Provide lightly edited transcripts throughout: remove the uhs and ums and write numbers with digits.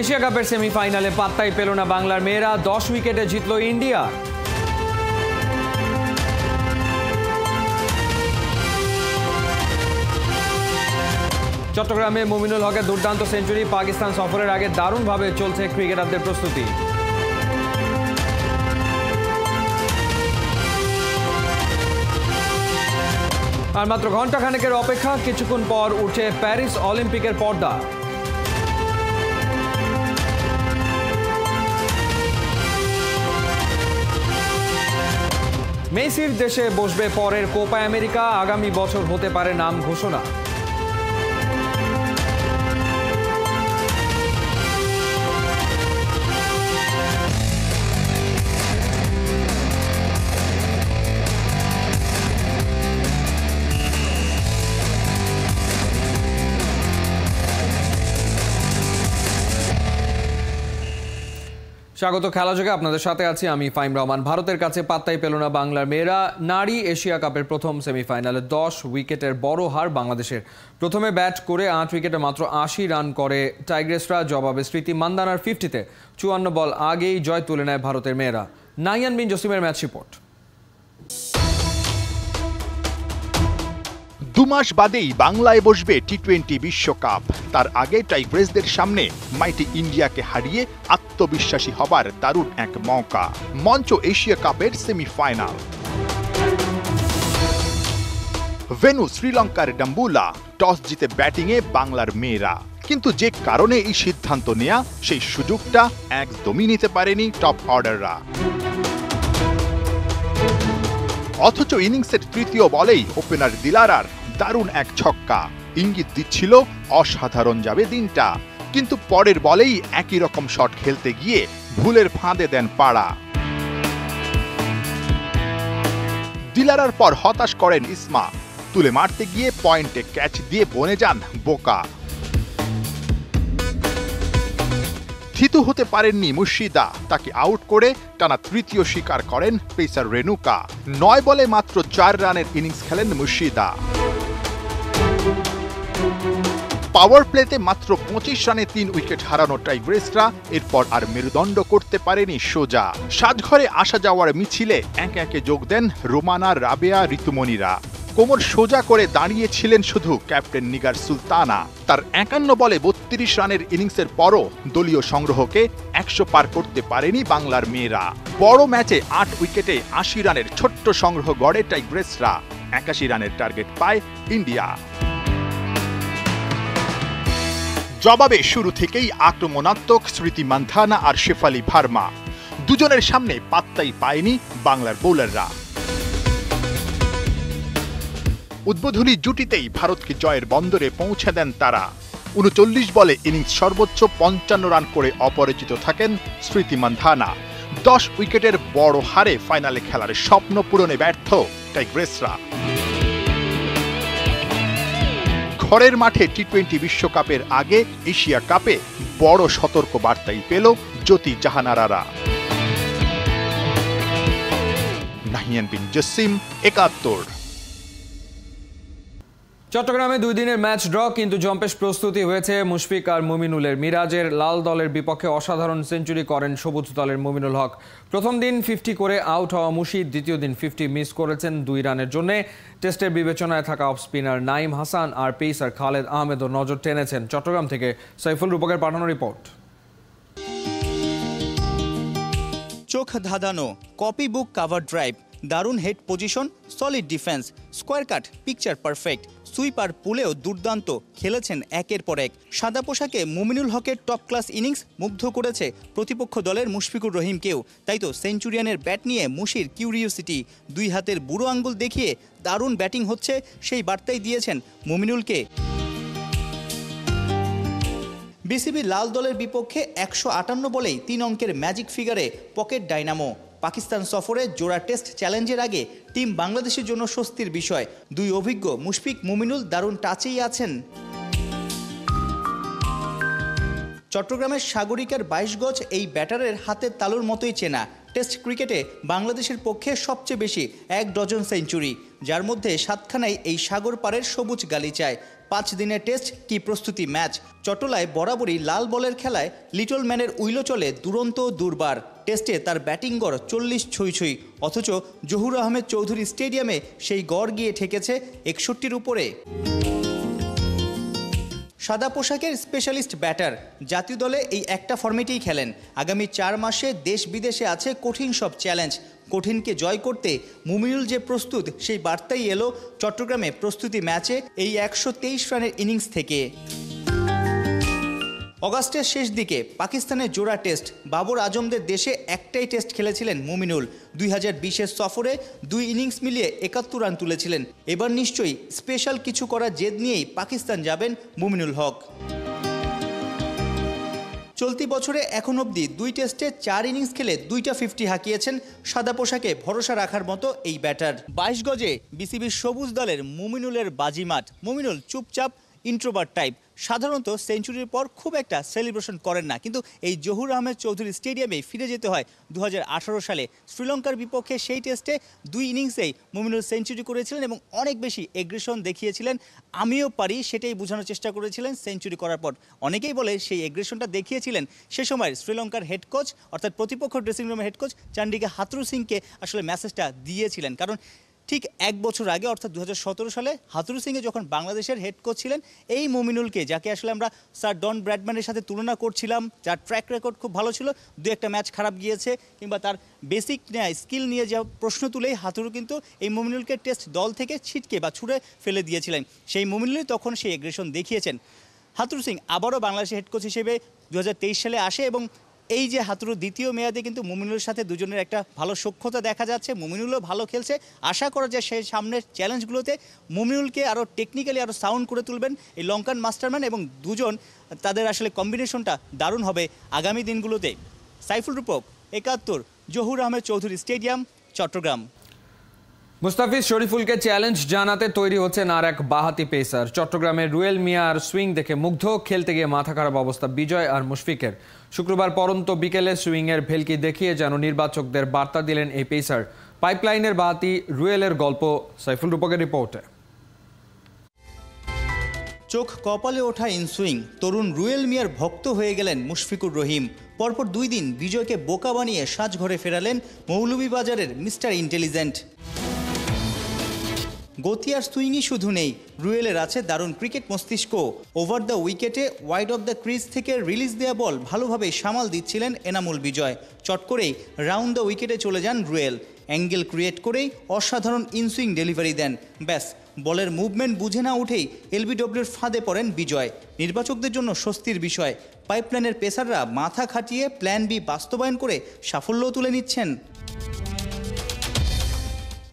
Asia কাপের সেমিফাইনালে পাত্তাই পেল না বাংলার মেয়েরা, 10 উইকেটে জিতল ইন্ডিয়া। চট্টগ্রামে মুমিনুল হকের দুর্দান্ত সেঞ্চুরি, পাকিস্তান সফরের আগে দারুণভাবে চলছে ক্রিকেটারদের প্রস্তুতি। আর মাত্র ঘণ্টাখানেকের অপেক্ষা, কিছুক্ষণ পর উঠছে প্যারিস অলিম্পিকের পর্দা। মেসির দেশে বসবে পরের কোপা আমেরিকা, আগামী বছর হতে পারে নাম ঘোষণা। স্বাগত খেলাযোগে, আপনাদের সাথে আছি আমি ফাইম রহমান। ভারতের কাছে পাত্তাই পেল না বাংলার মেয়েরা। নারী এশিয়া কাপের প্রথম সেমিফাইনালে 10 উইকেটের বড় হার বাংলাদেশের। প্রথমে ব্যাট করে 8 উইকেটে মাত্র 80 রান করে টাইগ্রেসরা। জবাবে স্মৃতি মান্দানার 50-তে 54 বল আগেই জয় তুলে নেয় ভারতের মেয়েরা। নাইয়ান বিন জসিমের ম্যাচ রিপোর্ট। 2 মাস বাদেই বাংলায় বসবে টি-20 বিশ্বকাপ। তার আগে টাইগ্রেসদের সামনে মাইটি ইন্ডিয়াকে হারিয়ে আত্মবিশ্বাসী হবার দারুণ এক মৌকা। মঞ্চ এশিয়া কাপের সেমিফাইনাল। ভেন্যু শ্রীলঙ্কার ডাম্বুলা। টস জিতে ব্যাটিংয়ে বাংলার মেয়েরা, কিন্তু যে কারণে এই সিদ্ধান্ত নেয়া, সেই সুযোগটা একদমই নিতে পারেনি টপ অর্ডাররা। অথচ ইনিংসের তৃতীয় বলেই ওপেনার দিলারার দারুণ এক ছক্কা ইঙ্গিত দিচ্ছিল অসাধারণ যাবে দিনটা। কিন্তু পরের বলেই একই রকম শট খেলতে গিয়ে ভুলের ফাঁদে দেন পাড়া। দিলারার পর হতাশ করেন ইসমা। তুলে মারতে গিয়ে পয়েন্টে ক্যাচ দিয়ে বনে যান বোকা। থিতু হতে পারেননি মুর্শিদা, তাকে আউট করে টানা তৃতীয় শিকার করেন পেসার রেনুকা। 9 বলে মাত্র 4 রানের ইনিংস খেলেন মুর্শিদা। পাওয়ার প্লেতে মাত্র 25 রানে 3 উইকেট হারানো টাইগ্রেসরা এরপর আর মেরুদণ্ড করতে পারেনি সোজা। সাজঘরে আসা যাওয়ার মিছিলে একে একে যোগ দেন রোমানা, রাবেয়া, ঋতুমণিরা। কোমর সোজা করে দাঁড়িয়েছিলেন শুধু ক্যাপ্টেন নিগার সুলতানা। তার 51 বলে 32 রানের ইনিংসের পরও দলীয় সংগ্রহকে 100 পার করতে পারেনি বাংলার মেয়েরা। বড় ম্যাচে 8 উইকেটে 80 রানের ছোট্ট সংগ্রহ গড়ে টাইগ্রেসরা। 81 রানের টার্গেট পায় ইন্ডিয়া। জবাবে শুরু থেকেই আক্রমণাত্মক স্মৃতি মান্ধানা আর শেফালি ভার্মা। দুজনের সামনে পাত্তাই পায়নি বাংলার বোলাররা। উদ্বোধনী জুটিতেই ভারতকে জয়ের বন্দরে পৌঁছে দেন তারা। 39 বলে ইনিংস সর্বোচ্চ 55 রান করে অপরাজিত থাকেন স্মৃতি মান্ধানা। 10 উইকেটের বড় হারে ফাইনালে খেলার স্বপ্ন পূরণে ব্যর্থ টাইগ্রেসরা। ঘরের মাঠে টি-20 বিশ্বকাপের আগে এশিয়া কাপে বড় সতর্ক বার্তাই পেল জ্যোতি জাহানারারা। নাহিয়ান বিন জসিম, 71। চট্টগ্রামে 2 দিনের ম্যাচ ড্র, কিন্তু জম্পেশ প্রস্তুতি হয়েছে মুশফিক আর মুমিনুলের। মিরাজের লাল দলের বিপক্ষে অসাধারণ সেঞ্চুরি করেন সবুজ দলের মুমিনুল হক। প্রথম দিন 50 করে আউট হওয়া মুশিদ দ্বিতীয় দিন 50 মিস করেছেন 2 রানের জন্য। টেস্টের বিবেচনায় থাকা অফ স্পিনার নাইম হাসান আর পেসার খালেদ আহমেদও নজর টেনেছেন। চট্টগ্রাম থেকে সাইফুল রূপকের পাঠানো রিপোর্ট। চোখ ধাঁধানো কপি বুক কাভার ড্রাইভ, দারুণ head position, solid defence, square cut picture perfect. সুইপার পুলেও দুর্দান্ত খেলেছেন একের পর এক। সাদা পোশাকে মুমিনুল হকের টপ ক্লাস ইনিংস মুগ্ধ করেছে প্রতিপক্ষ দলের মুশফিকুর রহিমকেও। তাই তো সেঞ্চুরিয়ানের ব্যাট নিয়ে মুশির কিউরিওসিটি। 2 হাতের বুড়ো আঙ্গুল দেখিয়ে দারুণ ব্যাটিং হচ্ছে সেই বার্তাই দিয়েছেন মুমিনুলকে। বিসিবি লাল দলের বিপক্ষে 158 বলেই 3 অঙ্কের ম্যাজিক ফিগারে পকেট ডাইনামো। পাকিস্তান সফরে জোড়া টেস্ট চ্যালেঞ্জের আগে টিম বাংলাদেশের জন্য স্বস্তির বিষয়। 2 অভিজ্ঞ মুশফিক মুমিনুল দারুণ টাচেই আছেন। চট্টগ্রামের সাগরিকার 22 গজ এই ব্যাটারের হাতের তালুর মতোই চেনা। টেস্ট ক্রিকেটে বাংলাদেশের পক্ষে সবচেয়ে বেশি 1 ডজন সেঞ্চুরি, যার মধ্যে 7খানাই এই সাগর পাড়ের সবুজ গালিচায়। 5 দিনের টেস্ট কি প্রস্তুতি ম্যাচ। চট্টলায় বরাবরই লাল বলের খেলায় লিটল ম্যানের উইলো চলে দুরন্ত দুর্বার। টেস্টে তার ব্যাটিং গড় 40 ছুঁই, অথচ জহুর আহমেদ চৌধুরী স্টেডিয়ামে সেই গড় গিয়ে ঠেকেছে 61-র উপরে। সাদা পোশাকের স্পেশালিস্ট ব্যাটার, জাতীয় দলে এই একটা ফর্মেটেই খেলেন। আগামী 4 মাসে দেশ বিদেশে আছে কঠিন সব চ্যালেঞ্জ। কঠিনকে জয় করতে মুমিনুল যে প্রস্তুত, সেই বার্তাই এলো চট্টগ্রামে প্রস্তুতি ম্যাচে এই 123 রানের ইনিংস থেকে। অগাস্টের শেষ দিকে পাকিস্তানের জোড়া টেস্ট, বাবর আজমদের দেশে একটাই টেস্ট খেলেছিলেন মুমিনুল। 2020-এর সফরে 2 ইনিংস মিলিয়ে 71 রান তুলেছিলেন। এবার নিশ্চয়ই স্পেশাল কিছু করার জেদ নিয়েই পাকিস্তান যাবেন মুমিনুল হক। চলতি বছরে এখন অবধি 2 টেস্টে 4 ইনিংস খেলে 2টা 50 হাঁকিয়েছেন সাদা পোশাকে ভরসা রাখার মতো এই ব্যাটার। 22 গজে বিসিবির সবুজ দলের মুমিনুলের বাজিমাত। মুমিনুল চুপচাপ ইন্ট্রোভার্ট টাইপ, সাধারণত সেঞ্চুরির পর খুব একটা সেলিব্রেশন করেন না, কিন্তু এই জহুর আহমেদ চৌধুরী স্টেডিয়ামে ফিরে যেতে হয় 2018 সালে। শ্রীলঙ্কার বিপক্ষে সেই টেস্টে 2 ইনিংসেই মুমিনুল সেঞ্চুরি করেছিলেন এবং অনেক বেশি এগ্রেশন দেখিয়েছিলেন। আমিও পারি সেটাই বোঝানোর চেষ্টা করেছিলেন সেঞ্চুরি করার পর। অনেকেই বলে সেই এগ্রেশনটা দেখিয়েছিলেন সে সময়ের শ্রীলঙ্কার হেড কোচ, অর্থাৎ প্রতিপক্ষ ড্রেসিং রুমের হেড কোচ চান্ডিকা হাথুরু সিংকে আসলে মেসেজটা দিয়েছিলেন। কারণ ঠিক 1 বছর আগে অর্থাৎ 2017 সালে হাথুরু সিংয়ে যখন বাংলাদেশের হেড কোচ ছিলেন, এই মুমিনুলকে, যাকে আসলে আমরা স্যার ডন ব্র্যাডম্যানের সাথে তুলনা করছিলাম, যার ট্র্যাক রেকর্ড খুব ভালো ছিল, 2-1টা ম্যাচ খারাপ গিয়েছে কিংবা তার বেসিক স্কিল নিয়ে যা প্রশ্ন তুলেই হাথুরু কিন্তু এই মুমিনুলকে টেস্ট দল থেকে ছিটকে বা ছুঁড়ে ফেলে দিয়েছিলেন। সেই মুমিনুলই তখন সেই এগ্রেশন দেখিয়েছেন। হাথুরু সিং আবারও বাংলাদেশের হেড কোচ হিসেবে 2023 সালে আসে এবং এই যে হাথুরু দ্বিতীয় মেয়াদে কিন্তু মুমিনুলের সাথে দুজনের একটা ভালো সখ্যতা দেখা যাচ্ছে। মুমিনুলও ভালো খেলছে। আশা করা যায় সেই সামনের চ্যালেঞ্জগুলোতে মুমিনুলকে আরও টেকনিক্যালি আরও সাউন্ড করে তুলবেন এই লঙ্কান মাস্টারম্যান, এবং দুজন তাদের আসলে কম্বিনেশনটা দারুণ হবে আগামী দিনগুলোতে। সাইফুল রূপক, 71, জহুর আহমেদ চৌধুরী স্টেডিয়াম, চট্টগ্রাম। মুস্তাফিজ শরীফুলকে চ্যালেঞ্জ জানাতে তৈরি হচ্ছেন আর এক বাহাতি পেসার। চট্টগ্রামের রুয়েল মিয়ার সুইং দেখে মুগ্ধ, খেলতে গিয়ে মাথা খারাপ অবস্থা বিজয় আর মুশফিকের। শুক্রবার পরন্ত বিকেলে সুইংয়ের ভেলকি দেখিয়ে যেন নির্বাচকদের বার্তা দিলেন এই পেসার। পাইপলাইনের বাহাতি রুয়েলের গল্প সাইফুল রূপকের রিপোর্টে। চোখ কপালে ওঠা ইনসুইং, তরুণ রুয়েল মিয়ার ভক্ত হয়ে গেলেন মুশফিকুর রহিম। পরপর 2 দিন বিজয়কে বোকা বানিয়ে সাজঘরে ফেরালেন মৌলভীবাজারের মিস্টার ইন্টেলিজেন্ট। গতি আর সুইংই শুধু নেই, রুয়েলের আছে দারুণ ক্রিকেট মস্তিষ্ক। ওভার দ্য উইকেটে ওয়াইড অফ দ্য ক্রিজ থেকে রিলিজ দেয়া বল ভালোভাবে সামাল দিচ্ছিলেন এনামুল বিজয়। চট করেই রাউন্ড দ্য উইকেটে চলে যান রুয়েল। অ্যাঙ্গেল ক্রিয়েট করেই অসাধারণ ইনসুইং ডেলিভারি দেন। ব্যাস, বলের মুভমেন্ট বুঝে না উঠেই এলবিডব্লিউর ফাঁদে পড়েন বিজয়। নির্বাচকদের জন্য স্বস্তির বিষয়, পাইপলাইনের পেসাররা মাথা খাটিয়ে প্ল্যান বি বাস্তবায়ন করে সাফল্যও তুলে নিচ্ছেন।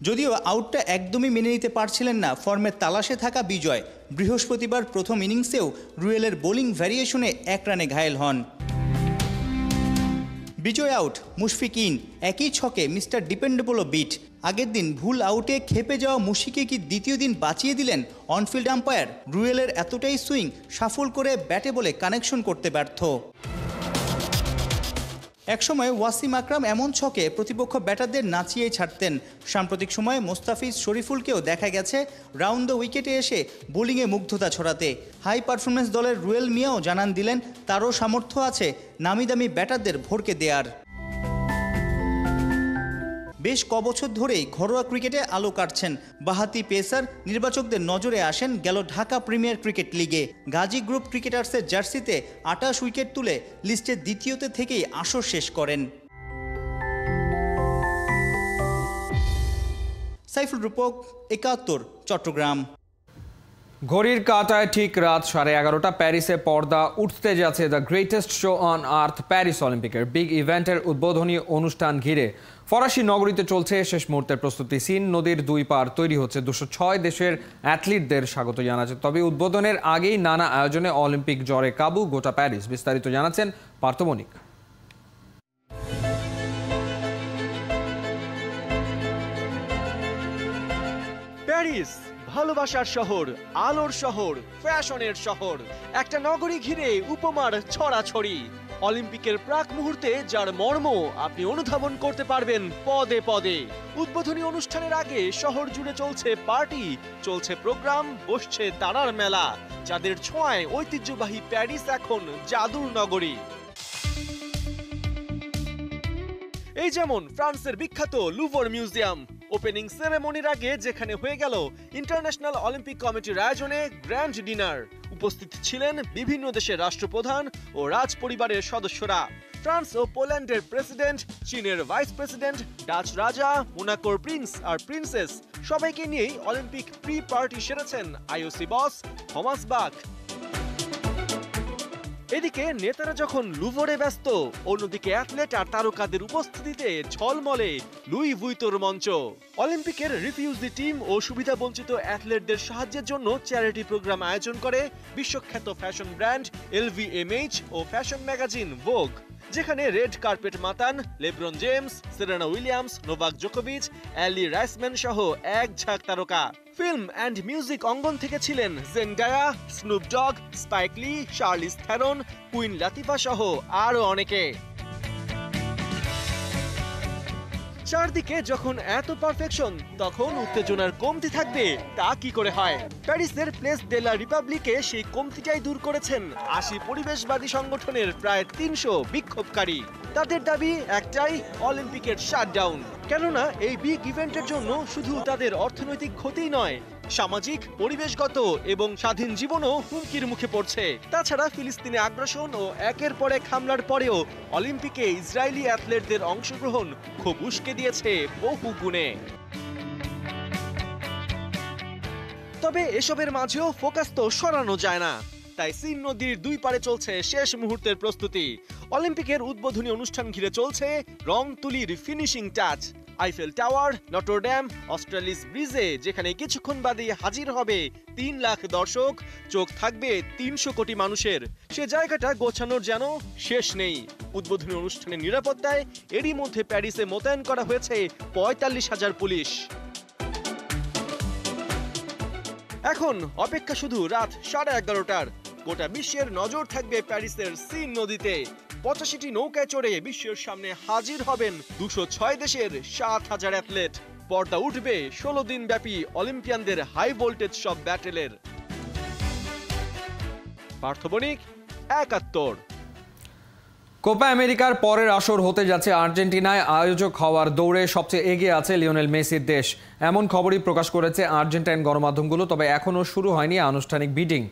যদিও আউটটা একদমই মেনে নিতে পারছিলেন না ফর্মের তালাশে থাকা বিজয়। বৃহস্পতিবার প্রথম ইনিংসেও রুয়েলের বোলিং ভ্যারিয়েশনে 1 রানে ঘায়েল হন। বিজয় আউট, মুশফিক ইন, একই ছকে মিস্টার ডিপেন্ডেবলও বিট। আগের দিন ভুল আউটে খেপে যাওয়া মুশিকে কি দ্বিতীয় দিন বাঁচিয়ে দিলেন অনফিল্ড আম্পায়ার? রুয়েলের এতটাই সুইং সাফল করে ব্যাটে বলে কানেকশন করতে ব্যর্থ। একসময় ওয়াসিম আকরাম এমন ছকে প্রতিপক্ষ ব্যাটারদের নাচিয়েই ছাড়তেন। সাম্প্রতিক সময়ে মোস্তাফিজ শরীফুলকেও দেখা গেছে রাউন্ড দ্য উইকেটে এসে বোলিংয়ে মুগ্ধতা ছড়াতে। হাই পারফরমেন্স দলের রুয়েল মিয়াও জানান দিলেন তারও সামর্থ্য আছে নামি দামি ব্যাটারদের ভরকে দেয়ার। বেশ কবছর ধরেই ঘরোয়া ক্রিকেটে আলো কাটছেন বাহাতি পেসার। নির্বাচকদের নজরে আসেন গেল ঢাকা প্রিমিয়ার ক্রিকেট লিগে। গাজী গ্রুপ ক্রিকেটার্সের জার্সিতে 28 উইকেট তুলে লিস্টের দ্বিতীয়তে থেকেই আসর শেষ করেন। সাইফুল রূপক, 71, চট্টগ্রাম। ঘড়ির কাঁটায় ঠিক রাত 11:30 প্যারিসে পর্দা উঠতে যাচ্ছে the greatest show on earth Paris অলিম্পিকের বিগ ইভেন্টের উদ্বোধনী অনুষ্ঠান ঘিরে ফরাসি নগরীতে চলছে শেষ মুহূর্তের প্রস্তুতি। সিন নদীর 2 পার তৈরি হচ্ছে 206 দেশের অ্যাথলিটদের স্বাগত জানাচ্ছে। তবে উদ্বোধনের আগেই নানা আয়োজনে অলিম্পিক জ্বরে কাবু গোটা প্যারিস। বিস্তারিত জানাচ্ছেন পার্থমণিক। প্যারিস ভালোবাসার শহর, আলোর শহর, ফ্যাশনের শহর, একটা নগরী ঘিরে উপমার ছড়াছড়ি। অলিম্পিকের প্রাক মুহূর্তে যার মর্ম আপনি অনুধাবন করতে পারবেন পদে পদে। উদ্বোধনী অনুষ্ঠানের আগে শহর জুড়ে চলছে পার্টি, চলছে প্রোগ্রাম, বসছে তারার মেলা, যাদের ছোঁয়ায় ঐতিহ্যবাহী প্যারিস এখন জাদুর নগরী। এই যেমন ফ্রান্সের বিখ্যাত লুভর মিউজিয়াম ওপেনিং সেরেমনির আগে যেখানে হয়ে গেল ইন্টারন্যাশনাল অলিম্পিক কমিটির আয়োজনে গ্র্যান্ড ডিনার। উপস্থিত ছিলেন বিভিন্ন দেশের রাষ্ট্রপ্রধান ও রাজ পরিবারের সদস্যরা। ফ্রান্স ও পোল্যান্ডের প্রেসিডেন্ট, চীনের ভাইস প্রেসিডেন্ট, ডাচ রাজা, মোনাকোর প্রিন্স আর প্রিন্সেস সবাইকে নিয়েই অলিম্পিক প্রি পার্টি সেরেছেন আইওসি বস থমাস বাখ। এদিকে নেতারা যখন লুভরে ব্যস্ত, অন্যদিকে অ্যাথলেট আর তারকাদের উপস্থিতিতে ঝলমলে লুই ভুইতোর মঞ্চ। অলিম্পিকের রিফিউজি টিম ও সুবিধাবঞ্চিত অ্যাথলেটদের সাহায্যের জন্য চ্যারিটি প্রোগ্রাম আয়োজন করে বিশ্বখ্যাত ফ্যাশন ব্র্যান্ড LVMH ও ফ্যাশন ম্যাগাজিন ভোগ, যেখানে রেড কার্পেট মাতান LeBron James, Serena Williams, Novak জোকোভিচ, অ্যালি রাইসম্যান সহ এক ঝাঁক তারকা। ফিল্ম অ্যান্ড মিউজিক অঙ্গন থেকে ছিলেন জেন্ডায়া, স্নুপ ডগ, স্পাইক লি, শার্লিজ থ্যারন, কুইন লাতিফা সহ আরো অনেকে। চারদিকে যখন এত পারফেকশন, তখন উত্তেজনার কমতি থাকবে তা কি করে হয়? প্যারিসের প্লেস দে লা রিপাবলিকে সেই কমতিটাই দূর করেছেন 80 পরিবেশবাদী সংগঠনের প্রায় 300 বিক্ষোভকারী। তাদের দাবি একটাই, অলিম্পিকের শাটডাউন। কেননা এই বিগ ইভেন্টের জন্য শুধু তাদের অর্থনৈতিক ক্ষতিই নয়, সামাজিক, পরিবেশগত এবং স্বাধীন জীবনও হুমকির মুখে পড়ছে। তাছাড়া ফিলিস্তিনে আগ্রাসন ও একের পর এক হামলার পরেও অলিম্পিকে ইসরায়েলি অ্যাথলেটদের অংশগ্রহণ খুব উস্কে দিয়েছে বহু গুণে। তবে এসবের মাঝেও ফোকাস তো সরানো যায় না। তাই সিন নদীর দুই পারে চলছে শেষ মুহূর্তের প্রস্তুতি। অলিম্পিকের উদ্বোধনী অনুষ্ঠান ঘিরে চলছে রং তুলির finishing touch. Eiffel Tower, Notre Dame, Austerlitz ব্রিজে যেখানে কিছুক্ষণ বাদে হাজির হবে 3 লাখ দর্শক, চোখ থাকবে 300 কোটি মানুষের, সে জায়গাটা গোছানোর যেন শেষ নেই। উদ্বোধনী অনুষ্ঠানের নিরাপত্তায় এরই মধ্যে প্যারিসে মোতায়েন করা হয়েছে 45,000 পুলিশ। এখন অপেক্ষা শুধু রাত 11:30টার। গোটা বিশ্বের নজর থাকবে প্যারিসের সিন নদীতে। 85টি নৌকায় চড়ে বিশ্বের সামনে হাজির হবেন 206 দেশের 7,000 অ্যাথলেট। পর্দা উঠবে 16 দিন ব্যাপী অলিম্পিয়ানদের হাই ভোল্টেজ সব ব্যাটেলের। পার্থ বণিক, 71। কোপা আমেরিকার পরের আসর হতে যাচ্ছে আর্জেন্টিনায়। আয়োজক হওয়ার দৌড়ে সবচেয়ে এগিয়ে আছে লিওনেল মেসির দেশ, এমন খবরই প্রকাশ করেছে আর্জেন্টাইন গণমাধ্যমগুলো। তবে এখনও শুরু হয়নি আনুষ্ঠানিক বিডিং।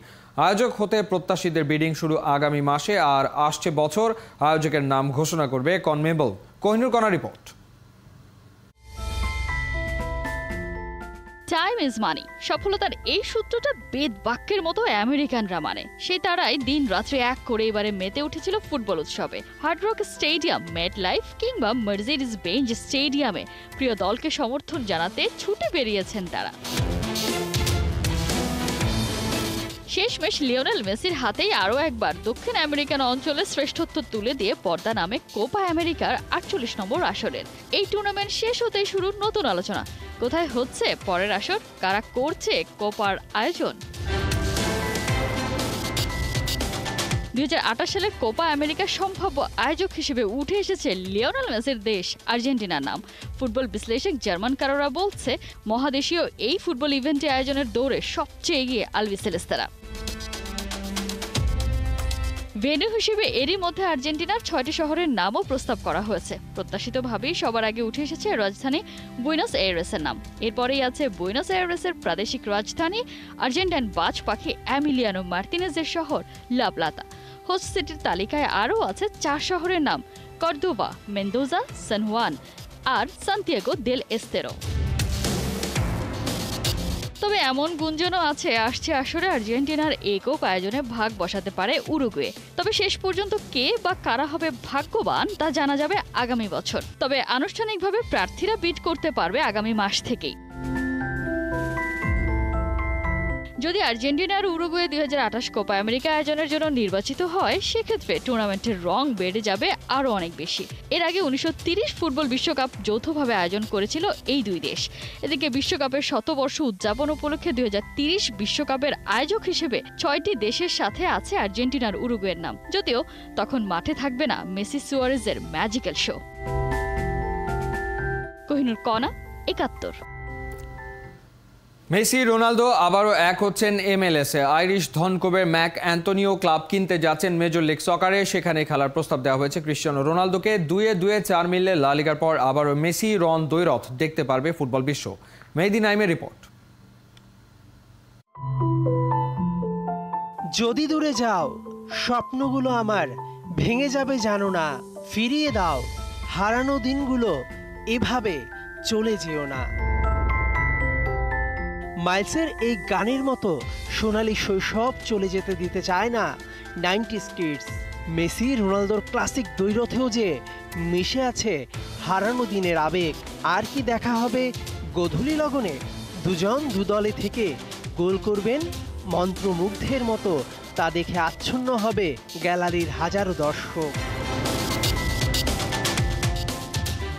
আয়োজক হতে প্রত্যাশীদের বিডিং শুরু আগামী মাসে, আর আসছে বছর আয়োজকের নাম ঘোষণা করবে কনমেবল। কোহিনুর কণা রিপোর্ট। টাইম ইজ মানি সফলতার এই সূত্রটা বেদ বাক্যের মতো আমেরিকানরা মানে। সেই তারাই দিন রাত্রি এক করে এবারে মেতে উঠেছিল ফুটবল উৎসবে। হার্ড রক স্টেডিয়াম, মেট লাইফ কিংবা মার্সিডিজ বেঞ্জ স্টেডিয়ামে প্রিয় দলকে সমর্থন জানাতে ছুটে বেরিয়েছেন তারা। শেষমেশ লিওনেল মেসির হাতেই আরও একবার দক্ষিণ আমেরিকান অঞ্চলে শ্রেষ্ঠত্ব তুলে দিয়ে পর্দা নামে কোপা আমেরিকার 48 নম্বর আসরের। এই টুর্নামেন্ট শেষ হতেই শুরু নতুন আলোচনা। কোথায় হচ্ছে পরের আসর, কারা করছে কোপার আয়োজন? 2028 সালের কোপা আমেরিকার সম্ভাব্য আয়োজক হিসেবে উঠে এসেছে লিওনেল মেসির দেশ আর্জেন্টিনার নাম। ফুটবল বিশ্লেষক জার্মান কারোরা বলছে, মহাদেশীয় এই ফুটবল ইভেন্টে আয়োজনের দৌড়ে সবচেয়ে এগিয়ে আলবিসেলেস্তারা। ভেন্যু হিসেবে এরই মধ্যে আর্জেন্টিনার 6টি শহরের নামও প্রস্তাব করা হয়েছে। প্রত্যাশিতভাবেই সবার আগে উঠে এসেছে রাজধানী বুয়েনোস এয়ারেসের নাম। এরপরেই আছে বুয়েনোস এয়ারেসের প্রাদেশিক রাজধানী আর্জেন্টাইন বাজ পাখি এমিলিয়ানো মার্তিনেজের শহর লা প্লাতা। হোস্ট সিটির তালিকায় আরও আছে 4 শহরের নাম: কর্দোবা, মেন্দোজা, সান হুয়ান আর সান্তিয়াগো দেল এস্তেরো। তবে এমন গুঞ্জনও আছে আসছে আসরে আর্জেন্টিনার একক আয়োজনে ভাগ বসাতে পারে উরুগুয়ে। তবে শেষ পর্যন্ত কে বা কারা হবে ভাগ্যবান তা জানা যাবে আগামী বছর। তবে আনুষ্ঠানিকভাবে প্রার্থীরা বিড করতে পারবে আগামী মাস থেকেই। যদি আর্জেন্টিনার উরুগুয়ে 2028 কোপা আমেরিকা আয়োজনের জন্য নির্বাচিত হয়, সেক্ষেত্রে টুর্নামেন্টের রং বেড়ে যাবে আরও অনেক বেশি। এর আগে 1930 ফুটবল বিশ্বকাপ যৌথভাবে আয়োজন করেছিল এই দুই দেশ। এদিকে বিশ্বকাপের শতবর্ষ উদযাপন উপলক্ষে 2030 বিশ্বকাপের আয়োজক হিসেবে 6টি দেশের সাথে আছে আর্জেন্টিনার উরুগুয়ের নাম, যদিও তখন মাঠে থাকবে না মেসি সুয়ারেজের ম্যাজিক্যাল শো। কোহিনুর কণা, 71। মেসি রোনালদো আবারও এক হচ্ছেন MLS-এ। আইরিশ ধনকুবের ম্যাক অ্যান্টোনিও ক্লাব কিনতে যাচ্ছেন মেজর লিগ সকারে। সেখানে খেলার প্রস্তাব দেওয়া হয়েছে ক্রিশ্চিয়ানো রোনালদোকে। 2-4 মিললে লা লিগার পর আবারও মেসি রন দ্বৈরথ দেখতে পারবে ফুটবল বিশ্ব। মেহেদী নাইমের রিপোর্ট। যদি দূরে যাও, স্বপ্নগুলো আমার ভেঙে যাবে জানো না, ফিরিয়ে দাও হারানো দিনগুলো, এভাবে চলে যেও না। মাইলসের এই গানের মতো সোনালী শৈশব চলে যেতে দিতে চায় না 90s কিডস। মেসি রোনালদোর ক্লাসিক দ্বৈরথেও যে মিশে আছে হারানো দিনের আবেগ। আর কি দেখা হবে গোধূলি লগনে? দুজন দুদলে থেকে গোল করবেন মন্ত্রমুগ্ধের মতো, তা দেখে আচ্ছন্ন হবে গ্যালারির হাজারো দর্শক।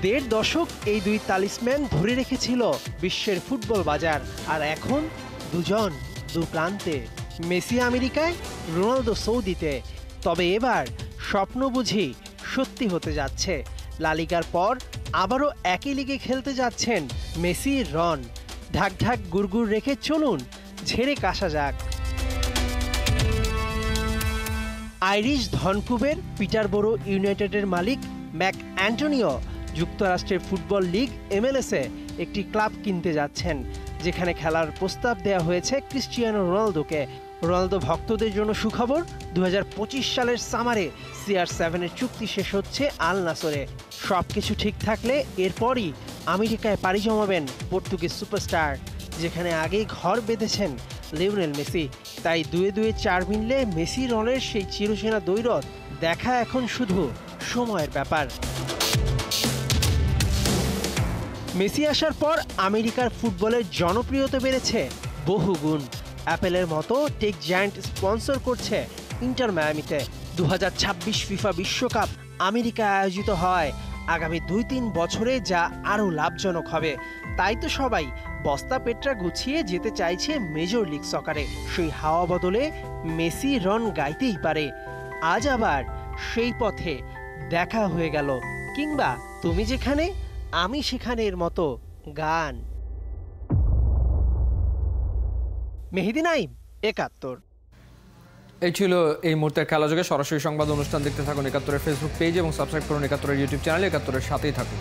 1.5 দশক এই দুই তালিসম্যান ধরে রেখেছিল বিশ্বের ফুটবল বাজার, আর এখন দুজন দু প্রান্তে। মেসি আমেরিকায়, রোনালদো সৌদিতে। তবে এবার স্বপ্ন বুঝি সত্যি হতে যাচ্ছে। লা লিগার পর আবারও একই লিগে খেলতে যাচ্ছেন মেসি রন। ঢাক ঢাক গুড়গুড় রেখে চলুন ঝেড়ে কাশা যাক। আইরিশ ধনকুবের পিটারবরো ইউনাইটেডের মালিক ম্যাক অ্যান্টোনিও যুক্তরাষ্ট্রের ফুটবল লিগ MLS-এ একটি ক্লাব কিনতে যাচ্ছেন, যেখানে খেলার প্রস্তাব দেওয়া হয়েছে ক্রিশ্চিয়ানো রোনালদোকে। রোনালদো ভক্তদের জন্য সুখবর, 2025 সালের সামারে CR7-এর চুক্তি শেষ হচ্ছে আল নাসরে। সবকিছু ঠিক থাকলে এরপরই আমেরিকায় পাড়ি জমাবেন পর্তুগিজ সুপারস্টার, যেখানে আগেই ঘর বেঁধেছেন লিওনেল মেসি। তাই 2-4 মিললে মেসি রনের সেই চিরসেনা দ্বৈরথ দেখা এখন শুধু সময়ের ব্যাপার। মেসি আসার পর আমেরিকার ফুটবলের জনপ্রিয়তা বেড়েছে বহুগুণ। অ্যাপেলের মতো টেক জায়ান্ট স্পন্সর করছে ইন্টার মায়ামিতে। 2026 ফিফা বিশ্বকাপ আমেরিকায় আয়োজিত হয় আগামী 2-3 বছরে, যা আরও লাভজনক হবে। তাই তো সবাই বস্তা পেটরা গুছিয়ে যেতে চাইছে মেজর লিগ সকারে। সেই হাওয়া বদলে মেসি রন গাইতেই পারে। আজ আবার সেই পথে দেখা হয়ে গেল, কিংবা তুমি যেখানে আমি সেখানের মতো গান। মেহেদী নাইম, 71। এই ছিল এই মুহূর্তের খেলাযোগে। সরাসরি সংবাদ অনুষ্ঠান দেখতে থাকুন 71-এর ফেসবুক পেজ এবং সাবস্ক্রাইব করুন 71-এর ইউটিউব চ্যানেল। 71-এর সাথেই থাকুন।